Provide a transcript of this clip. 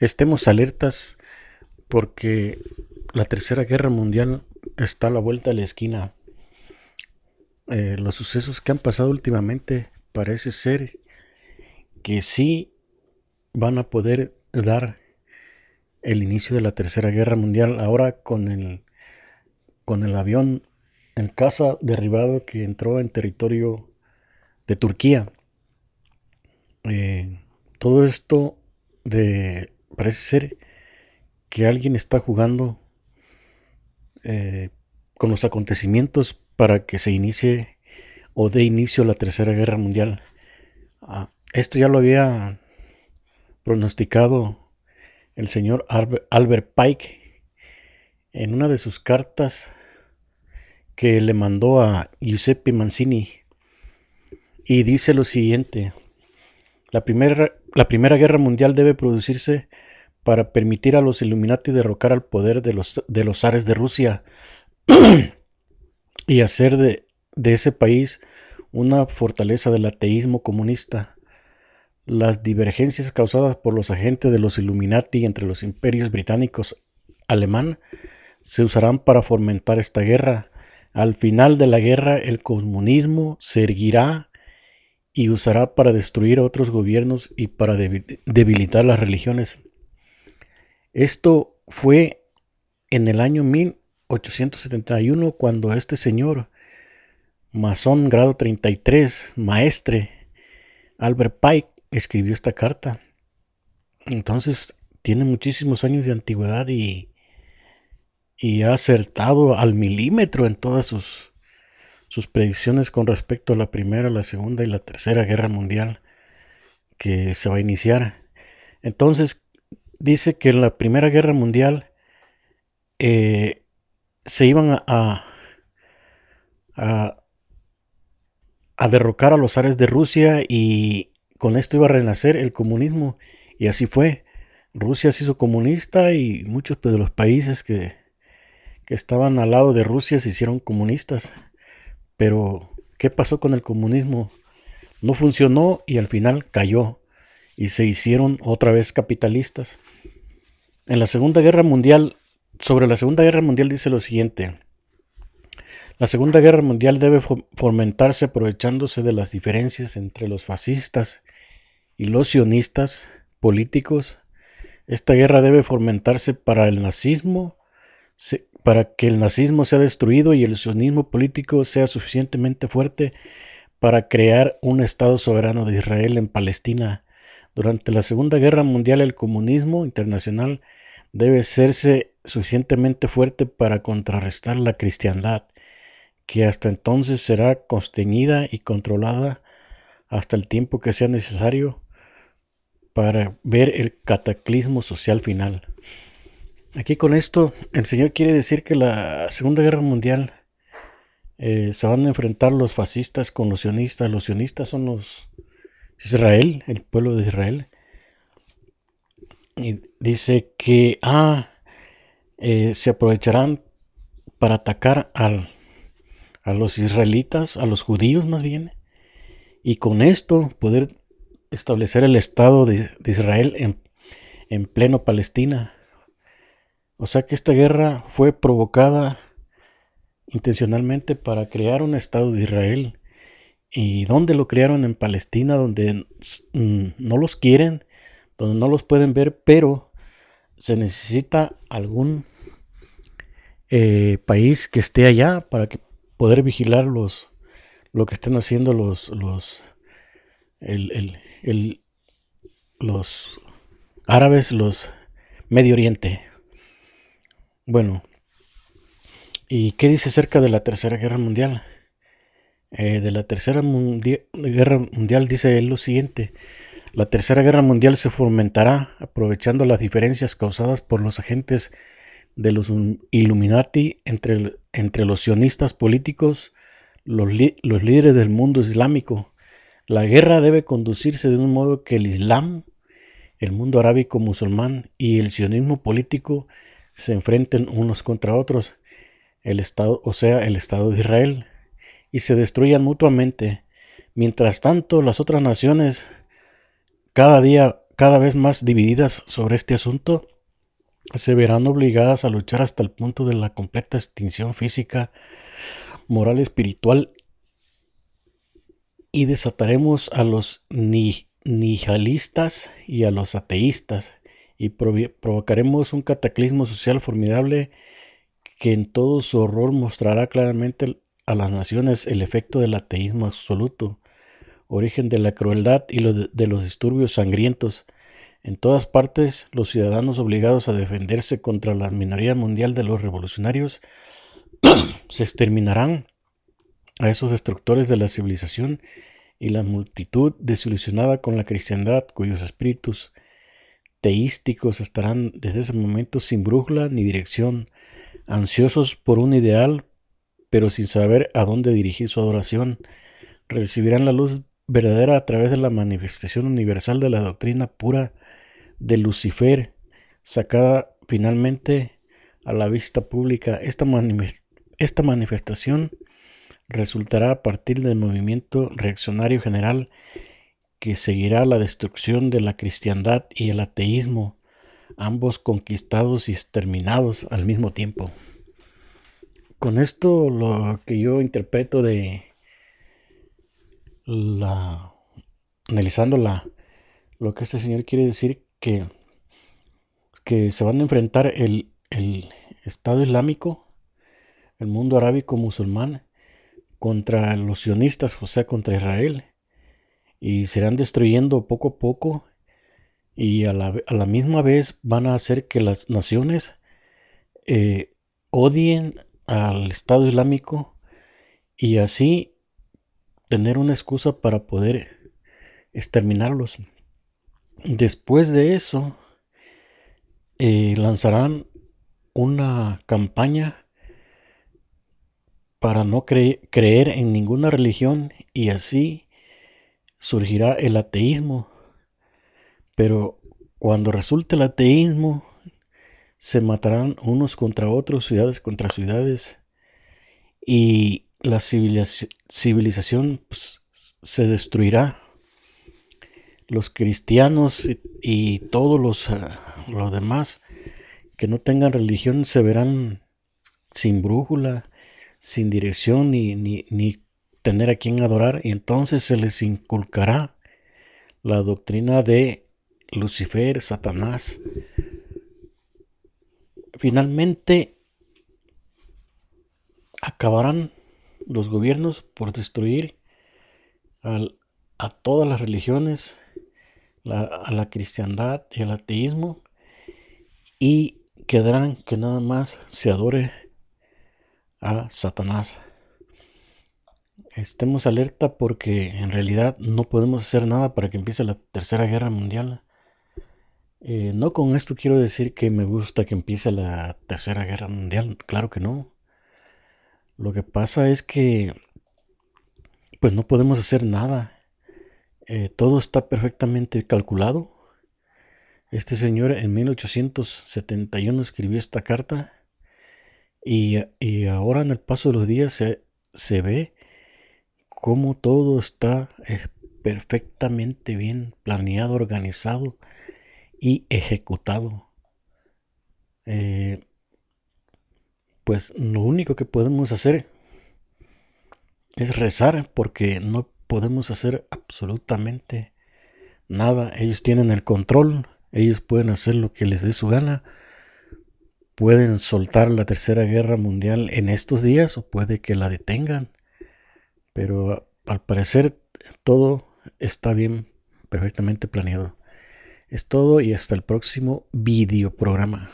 estemos alertas porque la Tercera Guerra Mundial está a la vuelta de la esquina. Los sucesos que han pasado últimamente parece ser que sí van a poder dar el inicio de la Tercera Guerra Mundial ahora con el avión en caza derribado que entró en territorio de Turquía. Todo esto parece ser que alguien está jugando con los acontecimientos para que se inicie o dé inicio a la Tercera Guerra Mundial. Esto ya lo había pronosticado el señor Albert Pike en una de sus cartas que le mandó a Giuseppe Mazzini, y dice lo siguiente: la primera guerra mundial debe producirse para permitir a los Illuminati derrocar al poder de los zares de Rusia y hacer de ese país una fortaleza del ateísmo comunista. Las divergencias causadas por los agentes de los Illuminati entre los imperios británicos alemán se usarán para fomentar esta guerra. Al final de la guerra, el comunismo se erguirá y usará para destruir a otros gobiernos y para debilitar las religiones. Esto fue en el año 1871 cuando este señor, masón grado 33, maestre, Albert Pike, escribió esta carta. Entonces tiene muchísimos años de antigüedad y ha acertado al milímetro en todas sus predicciones con respecto a la Primera, la Segunda y la Tercera Guerra Mundial que se va a iniciar. Entonces dice que en la Primera Guerra Mundial se iban a derrocar a los zares de Rusia y con esto iba a renacer el comunismo, y así fue. Rusia se hizo comunista y muchos de los países que estaban al lado de Rusia se hicieron comunistas. Pero ¿qué pasó con el comunismo? No funcionó y al final cayó y se hicieron otra vez capitalistas. En la Segunda Guerra Mundial, sobre la Segunda Guerra Mundial dice lo siguiente: la Segunda Guerra Mundial debe fomentarse aprovechándose de las diferencias entre los fascistas y los sionistas políticos. Esta guerra debe fomentarse para que el nazismo sea destruido y el sionismo político sea suficientemente fuerte para crear un Estado soberano de Israel en Palestina. Durante la Segunda Guerra Mundial, el comunismo internacional debe hacerse suficientemente fuerte para contrarrestar la cristiandad, que hasta entonces será constreñida y controlada hasta el tiempo que sea necesario para ver el cataclismo social final. Aquí con esto, el Señor quiere decir que la Segunda Guerra Mundial se van a enfrentar los fascistas con los sionistas. Los sionistas son Israel, el pueblo de Israel. Y dice que se aprovecharán para atacar a los israelitas, a los judíos más bien, y con esto poder establecer el Estado de Israel en pleno Palestina. O sea que esta guerra fue provocada intencionalmente para crear un Estado de Israel. ¿Y dónde lo crearon? En Palestina, donde no los quieren, donde no los pueden ver, pero se necesita algún país que esté allá para poder vigilar lo que están haciendo los árabes, los Medio Oriente. Bueno, ¿y qué dice acerca de la Tercera Guerra Mundial? De la Tercera Guerra Mundial dice él lo siguiente: la Tercera Guerra Mundial se fomentará aprovechando las diferencias causadas por los agentes de los Illuminati entre los sionistas políticos, los líderes del mundo islámico. La guerra debe conducirse de un modo que el Islam, el mundo arábico musulmán y el sionismo político se enfrenten unos contra otros, el Estado de Israel, y se destruyan mutuamente. Mientras tanto, las otras naciones cada cada vez más divididas sobre este asunto se verán obligadas a luchar hasta el punto de la completa extinción física, moral, espiritual, y desataremos a los nihilistas y a los ateístas, y provocaremos un cataclismo social formidable que en todo su horror mostrará claramente a las naciones el efecto del ateísmo absoluto, origen de la crueldad y de los disturbios sangrientos. En todas partes, los ciudadanos obligados a defenderse contra la minoría mundial de los revolucionarios se exterminarán a esos destructores de la civilización, y la multitud desilusionada con la cristiandad, cuyos espíritus teísticos estarán desde ese momento sin brújula ni dirección, ansiosos por un ideal, pero sin saber a dónde dirigir su adoración, recibirán la luz verdadera a través de la manifestación universal de la doctrina pura de Lucifer, sacada finalmente a la vista pública. Esta manifestación resultará a partir del movimiento reaccionario general que seguirá la destrucción de la cristiandad y el ateísmo, ambos conquistados y exterminados al mismo tiempo. Con esto, lo que yo interpreto analizando lo que este señor quiere decir, que se van a enfrentar el Estado Islámico, el mundo arábico musulmán, contra los sionistas, o sea, contra Israel, y se irán destruyendo poco a poco, y a la misma vez van a hacer que las naciones odien al Estado Islámico, y así tener una excusa para poder exterminarlos. Después de eso, lanzarán una campaña para no creer en ninguna religión, y así surgirá el ateísmo. Pero cuando resulte el ateísmo, se matarán unos contra otros, ciudades contra ciudades, y la civilización pues, se destruirá. Los cristianos y todos los demás que no tengan religión se verán sin brújula, sin dirección, ni tener a quien adorar, y entonces se les inculcará la doctrina de Lucifer, Satanás. Finalmente acabarán los gobiernos por destruir a todas las religiones, a la cristiandad y al ateísmo, y quedarán que nada más se adore a Satanás. Estemos alerta, porque en realidad no podemos hacer nada para que empiece la Tercera Guerra Mundial. No con esto quiero decir que me gusta que empiece la Tercera Guerra Mundial, claro que no. Lo que pasa es que pues no podemos hacer nada. Todo está perfectamente calculado. Este señor en 1871 escribió esta carta, y ahora en el paso de los días se ve cómo todo está perfectamente bien planeado, organizado y ejecutado. Pues lo único que podemos hacer es rezar, porque no podemos hacer absolutamente nada. Ellos tienen el control, ellos pueden hacer lo que les dé su gana. Pueden soltar la Tercera Guerra Mundial en estos días, o puede que la detengan, pero al parecer todo está bien, perfectamente planeado. Es todo, y hasta el próximo video programa.